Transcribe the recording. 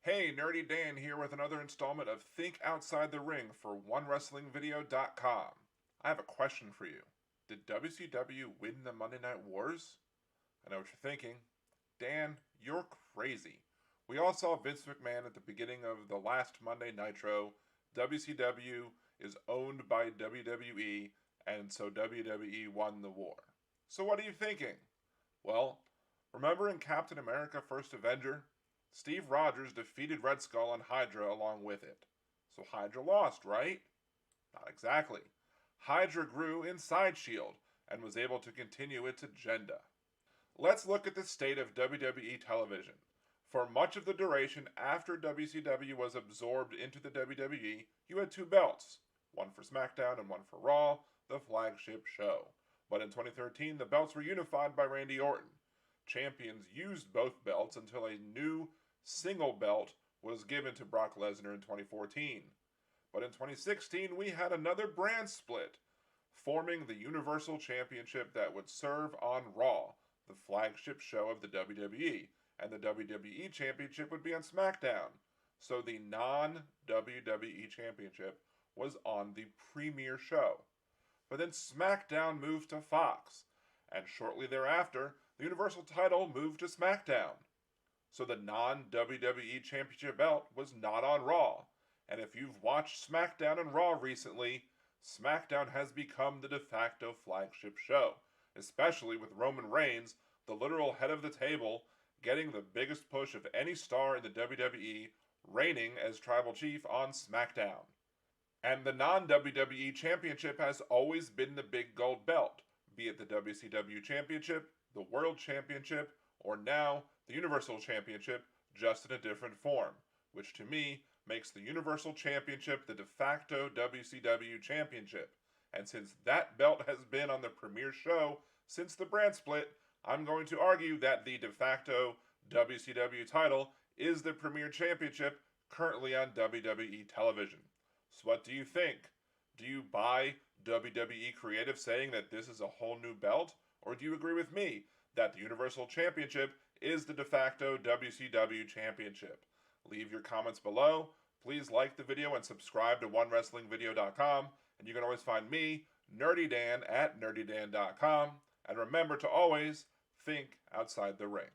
Hey, Nerdy Dan here with another installment of Think Outside the Ring for OneWrestlingVideo.com. I have a question for you. Did WCW win the Monday Night Wars? I know what you're thinking. Dan, you're crazy. We all saw Vince McMahon at the beginning of the last Monday Nitro. WCW is owned by WWE, and so WWE won the war. So what are you thinking? Well, remember in Captain America First Avenger? Steve Rogers defeated Red Skull and Hydra along with it. So Hydra lost, right? Not exactly. Hydra grew inside S.H.I.E.L.D. and was able to continue its agenda. Let's look at the state of WWE television. For much of the duration after WCW was absorbed into the WWE, you had two belts, one for SmackDown and one for Raw, the flagship show. But in 2013, the belts were unified by Randy Orton. Champions used both belts until a new single belt was given to Brock Lesnar in 2014. But in 2016, we had another brand split, forming the Universal Championship that would serve on Raw, the flagship show of the WWE, and the WWE Championship would be on SmackDown. So the non-WWE Championship was on the premiere show. But then SmackDown moved to Fox, and shortly thereafter, the Universal title moved to SmackDown. So the non-WWE Championship belt was not on Raw. And if you've watched SmackDown and Raw recently, SmackDown has become the de facto flagship show, especially with Roman Reigns, the literal head of the table, getting the biggest push of any star in the WWE, reigning as Tribal Chief on SmackDown. And the non-WWE Championship has always been the big gold belt, be it the WCW Championship, the World Championship, or now the Universal Championship, just in a different form, which to me makes the Universal Championship the de facto WCW Championship. And since that belt has been on the premier show since the brand split, I'm going to argue that the de facto WCW title is the premier championship currently on WWE television. So what do you think? Do you buy WWE Creative saying that this is a whole new belt? Or do you agree with me that the Universal Championship is the de facto WCW Championship? Leave your comments below. Please like the video and subscribe to OneWrestlingVideo.com. And you can always find me, Nerdy Dan, at NerdyDan.com. And remember to always think outside the ring.